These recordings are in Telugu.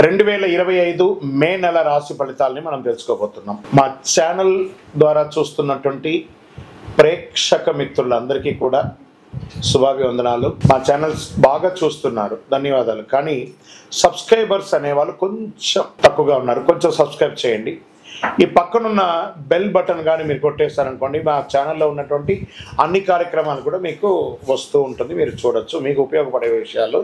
2025 మే నెల రాశి ఫలితాలని మనం తెలుసుకోబోతున్నాం. మా ఛానల్ ద్వారా చూస్తున్నటువంటి ప్రేక్షక మిత్రులందరికీ కూడా శుభాభివందనాలు. మా ఛానల్స్ బాగా చూస్తున్నారు, ధన్యవాదాలు. కానీ సబ్స్క్రైబర్స్ అనేవాళ్ళు కొంచెం తక్కువగా ఉన్నారు. కొంచెం సబ్స్క్రైబ్ చేయండి. ఈ పక్కనున్న బెల్ బటన్ కానీ మీరు కొట్టేస్తారనుకోండి, మా ఛానల్లో ఉన్నటువంటి అన్ని కార్యక్రమాలు కూడా మీకు వస్తూ ఉంటుంది, మీరు చూడొచ్చు. మీకు ఉపయోగపడే విషయాలు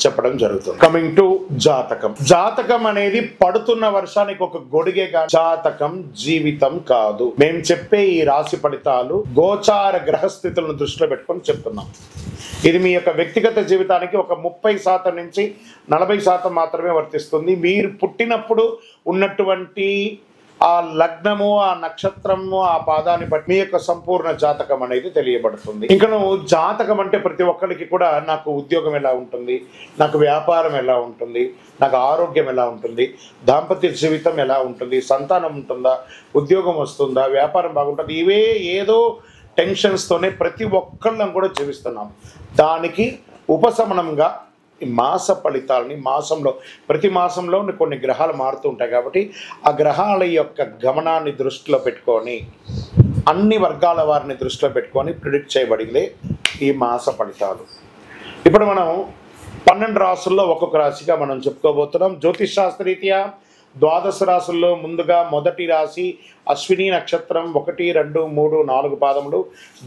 చెప్పడం జరుగుతుంది. కమింగ్ టు జాతకం. జాతకం అనేది పడుతున్న వర్షానికి ఒక గొడుగేగా, జాతకం జీవితం కాదు. మేము చెప్పే ఈ రాశి ఫలితాలు గోచార గ్రహస్థితులను దృష్టిలో పెట్టుకొని చెప్తున్నాం. ఇది మీ యొక్క వ్యక్తిగత జీవితానికి ఒక 30% నుంచి 40% మాత్రమే వర్తిస్తుంది. మీరు పుట్టినప్పుడు ఉన్నటువంటి ఆ లగ్నము, ఆ నక్షత్రము, ఆ పాదాన్ని బట్టి మీ యొక్క సంపూర్ణ జాతకం అనేది తెలియబడుతుంది. ఇంకా నువ్వు జాతకం అంటే ప్రతి ఒక్కరికి కూడా నాకు ఉద్యోగం ఎలా ఉంటుంది, నాకు వ్యాపారం ఎలా ఉంటుంది, నాకు ఆరోగ్యం ఎలా ఉంటుంది, దాంపత్య జీవితం ఎలా ఉంటుంది, సంతానం ఉంటుందా, ఉద్యోగం వస్తుందా, వ్యాపారం బాగుంటుంది, ఇవే ఏదో టెన్షన్స్తోనే ప్రతి ఒక్కళ్ళం కూడా జీవిస్తున్నాం. దానికి ఉపశమనంగా ఈ మాస ఫలితాలని మాసంలో ప్రతి మాసంలో కొన్ని గ్రహాలు మారుతూ ఉంటాయి కాబట్టి ఆ గ్రహాల యొక్క గమనాన్ని దృష్టిలో పెట్టుకొని అన్ని వర్గాల వారిని దృష్టిలో పెట్టుకొని ప్రిడిక్ట్ చేయబడిందే ఈ మాస ఫలితాలు. ఇప్పుడు మనం 12 రాసుల్లో ఒక్కొక్క రాశిగా మనం చెప్పుకోబోతున్నాం. జ్యోతిష్ శాస్త్రరీత్యా ద్వాదశ రాశుల్లో ముందుగా మొదటి రాశి అశ్విని నక్షత్రం 1, 2, 3, 4 పాదములు,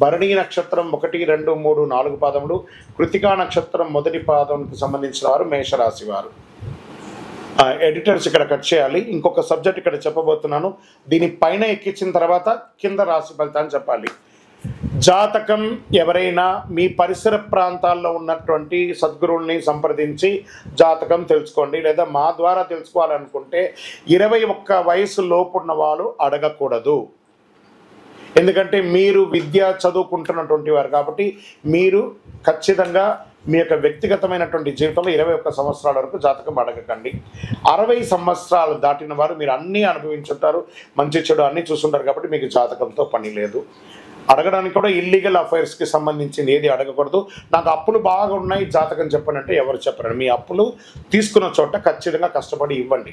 భరణి నక్షత్రం 1, 2, 3, 4 పాదములు, కృతికా నక్షత్రం మొదటి పాదంకి సంబంధించిన వారు మేషరాశి వారు. ఎడిటర్స్ ఇక్కడ కట్ చేయాలి. ఇంకొక సబ్జెక్ట్ ఇక్కడ చెప్పబోతున్నాను. దీని పైన ఎక్కించిన తర్వాత కింద రాశి ఫలితాన్ని చెప్పాలి. జాతకం ఎవరైనా మీ పరిసర ప్రాంతాల్లో ఉన్నటువంటి సద్గురువుల్ని సంప్రదించి జాతకం తెలుసుకోండి. లేదా మా ద్వారా తెలుసుకోవాలనుకుంటే 21 వయసు లోపున్న వాళ్ళు అడగకూడదు. ఎందుకంటే మీరు విద్య చదువుకుంటున్నటువంటి వారు కాబట్టి మీరు ఖచ్చితంగా మీ యొక్క వ్యక్తిగతమైనటువంటి జీవితంలో 21 సంవత్సరాల వరకు జాతకం అడగకండి. 60 సంవత్సరాలు దాటిన వారు మీరు అన్నీ అనుభవించుంటారు, మంచి చెడు అన్నీ చూస్తుంటారు కాబట్టి మీకు జాతకంతో పని లేదు. అడగడానికి కూడా ఇల్లీగల్ అఫైర్స్కి సంబంధించింది ఏది అడగకూడదు. నాకు అప్పులు బాగా ఉన్నాయి, జాతకం చెప్పనంటే ఎవరు చెప్పరండి. మీ అప్పులు తీసుకున్న చోట ఖచ్చితంగా కష్టపడి ఇవ్వండి,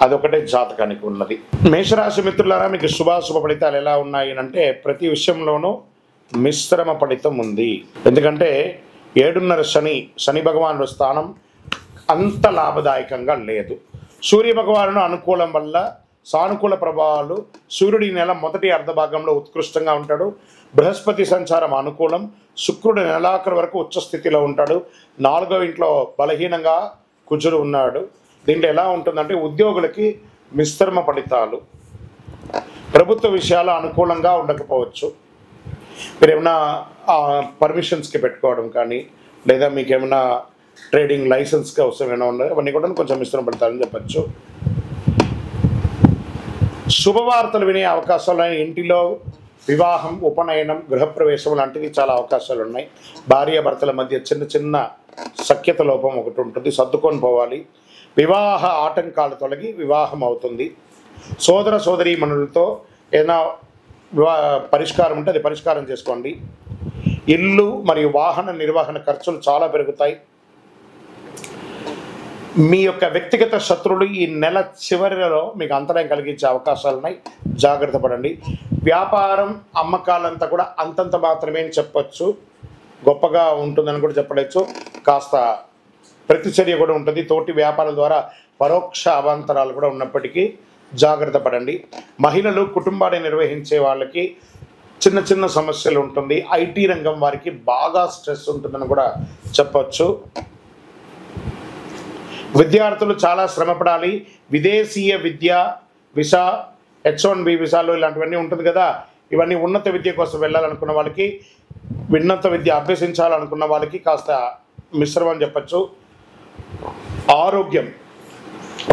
అదొకటే జాతకానికి ఉన్నది. మేషరాశి మిత్రులారా, మీకు శుభాశుభ ఫలితాలు ఎలా ఉన్నాయి అంటే ప్రతి విషయంలోనూ మిశ్రమ ఫలితం ఉంది. ఎందుకంటే 7.5 శని భగవానుడు స్థానం అంత లాభదాయకంగా లేదు. సూర్య భగవానుడు అనుకూలం వల్ల సానుకూల ప్రభావాలు. సూర్యుడి నెల మొదటి అర్ధభాగంలో ఉత్కృష్టంగా ఉంటాడు. బృహస్పతి సంచారం అనుకూలం. శుక్రుడు నెలాఖరు వరకు ఉచ్చస్థితిలో ఉంటాడు. 4వ ఇంట్లో బలహీనంగా కుజుడు ఉన్నాడు. దీంట్లో ఎలా ఉంటుందంటే ఉద్యోగులకి మిశ్రమ ఫలితాలు. ప్రభుత్వ విషయాలు అనుకూలంగా ఉండకపోవచ్చు. మీరు ఏమైనా పర్మిషన్స్కి పెట్టుకోవడం కానీ లేదా మీకు ఏమైనా ట్రేడింగ్ లైసెన్స్కి అవసరం ఏమైనా ఉన్నాయి, అవన్నీ కూడా కొంచెం మిశ్రమ ఫలితాలని చెప్పచ్చు. శుభవార్తలు వినే అవకాశాలు ఉన్నాయి. ఇంటిలో వివాహం, ఉపనయనం, గృహప్రవేశం లాంటివి చాలా అవకాశాలు ఉన్నాయి. భార్యాభర్తల మధ్య చిన్న చిన్న సఖ్యత లోపం ఒకటి ఉంటుంది, సర్దుకొని పోవాలి. వివాహ ఆటంకాలు తొలగి వివాహం అవుతుంది. సోదర సోదరీమణులతో ఏదైనా పరిష్కారం ఉంటే అది పరిష్కారం చేసుకోండి. ఇల్లు మరియు వాహన నిర్వహణ ఖర్చులు చాలా పెరుగుతాయి. మీ యొక్క వ్యక్తిగత శత్రువులు ఈ నెల చివరిలో మీకు అంతరాయం కలిగించే అవకాశాలు ఉన్నాయి, జాగ్రత్త పడండి. వ్యాపారం, అమ్మకాలంతా కూడా అంతంత మాత్రమే చెప్పచ్చు, గొప్పగా ఉంటుందని కూడా చెప్పవచ్చు. కాస్త ప్రతిచర్య కూడా ఉంటుంది. తోటి వ్యాపారాల ద్వారా పరోక్ష అవాంతరాలు కూడా ఉన్నప్పటికీ జాగ్రత్త పడండి. మహిళలు కుటుంబాన్ని నిర్వహించే వాళ్ళకి చిన్న చిన్న సమస్యలు ఉంటుంది. ఐటీ రంగం వారికి బాగా స్ట్రెస్ ఉంటుందని కూడా చెప్పచ్చు. విద్యార్థులు చాలా శ్రమపడాలి. విదేశీయ విద్య, వీసా, H1B వీసాలు ఇలాంటివన్నీ ఉంటుంది కదా, ఇవన్నీ ఉన్నత విద్య కోసం వెళ్ళాలనుకున్న వాళ్ళకి, ఉన్నత విద్య అభ్యసించాలనుకున్న వాళ్ళకి కాస్త మిశ్రమం చెప్పచ్చు. ఆరోగ్యం,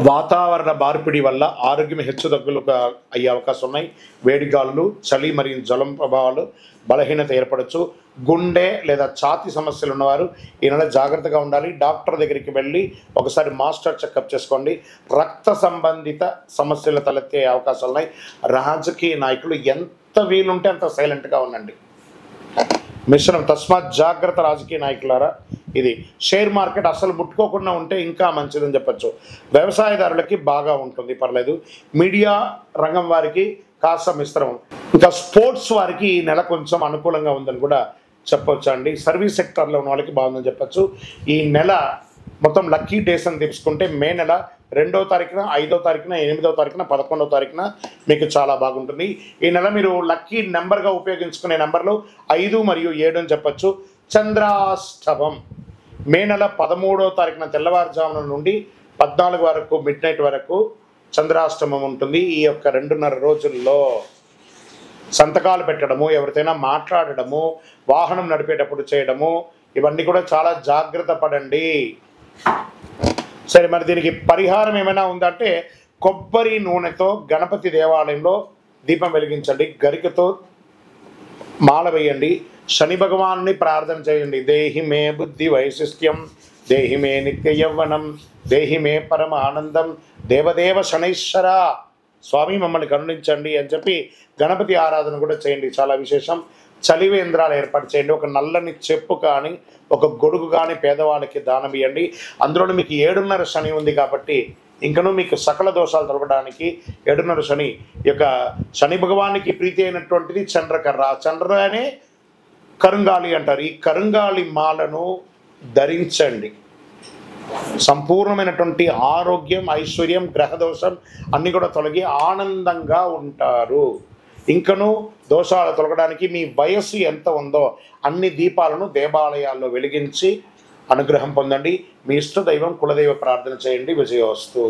వాతావరణ మార్పిడి వల్ల ఆరోగ్యం హెచ్చుతగ్గులు అయ్యే అవకాశం ఉన్నాయి. వేడిగాళ్ళు, చలి మరియు జ్వరం ప్రభావాలు, బలహీనత ఏర్పడవచ్చు. గుండె లేదా ఛాతీ సమస్యలు ఉన్నవారు ఈ నెల జాగ్రత్తగా ఉండాలి. డాక్టర్ దగ్గరికి వెళ్ళి ఒకసారి మాస్టర్ చెకప్ చేసుకోండి. రక్త సంబంధిత సమస్యలు తలెత్తే అవకాశాలు ఉన్నాయి. రాజకీయ నాయకులు ఎంత వీలుంటే అంత సైలెంట్గా ఉండండి. మిశ్రమం, తస్మాత్ జాగ్రత్త రాజకీయ నాయకులారా. ఇది. షేర్ మార్కెట్ అసలు ముట్టుకోకుండా ఉంటే ఇంకా మంచిదని చెప్పచ్చు. వ్యవసాయదారులకి బాగా ఉంటుంది, పర్లేదు. మీడియా రంగం వారికి కాస్త మిశ్రమం. ఇంకా స్పోర్ట్స్ వారికి ఈ నెల కొంచెం అనుకూలంగా ఉందని కూడా చెప్పొచ్చు అండి. సర్వీస్ సెక్టర్లో ఉన్న వాళ్ళకి బాగుందని చెప్పచ్చు. ఈ నెల మొత్తం లక్కీ డేస్ అని తీసుకుంటే మే నెల 2వ తారీఖున, 5వ తారీఖున, 8వ తారీఖున, 11వ తారీఖున మీకు చాలా బాగుంటుంది. ఈ నెల మీరు లక్కీ నెంబర్గా ఉపయోగించుకునే నెంబర్లు 5 మరియు 7 అని చెప్పచ్చు. చంద్రాష్టమం మే నెల 13వ తారీఖున తెల్లవారుజామున నుండి 14 వరకు మిడ్ నైట్ వరకు చంద్రాష్టమం ఉంటుంది. ఈ యొక్క 2.5 రోజుల్లో సంతకాలు పెట్టడము, ఎవరితోనైనా మాట్లాడడము, వాహనం నడిపేటప్పుడు చేయడము, ఇవన్నీ కూడా చాలా జాగ్రత్త పడండి. సరే, మరి దీనికి పరిహారం ఏమైనా ఉందంటే కొబ్బరి నూనెతో గణపతి దేవాలయంలో దీపం వెలిగించండి, గరికతో మాల వేయండి, శని భగవాన్ని ప్రార్థన చేయండి. దేహి మే బుద్ధి వైశిష్ట్యం, దేహి మే నిత్య యవ్వనం, దేహి మే పరమ ఆనందం, దేవదేవ శనైశ్వర స్వామి మమ్మల్ని కరుణించండి అని చెప్పి గణపతి ఆరాధన కూడా చేయండి, చాలా విశేషం. చలివేంద్రాలు ఏర్పాటు చేయండి. ఒక నల్లని చెప్పు కానీ, ఒక గొడుగు కానీ పేదవాళ్ళకి దానం ఇవ్వండి. అందులో మీకు 7.5 శని ఉంది కాబట్టి ఇంకనూ మీకు సకల దోషాలు తొలగడానికి 7.5 శని యొక్క శని భగవానికి ప్రీతి అయినటువంటిది చంద్రకర్ర. చంద్రనే కరుంగాలి అంటారు. ఈ కరుంగాలి మాలను ధరించండి. సంపూర్ణమైనటువంటి ఆరోగ్యం, ఐశ్వర్యం, గ్రహదోషం అన్నీ కూడా తొలగి ఆనందంగా ఉంటారు. ఇంకనూ దోషాలు తొలగడానికి మీ వయస్సు ఎంత ఉందో అన్ని దీపాలను దేవాలయాల్లో వెలిగించి అనుగ్రహం పొందండి. మీ ఇష్టదైవం కులదైవ ప్రార్థన చేయండి. విజయోస్తు.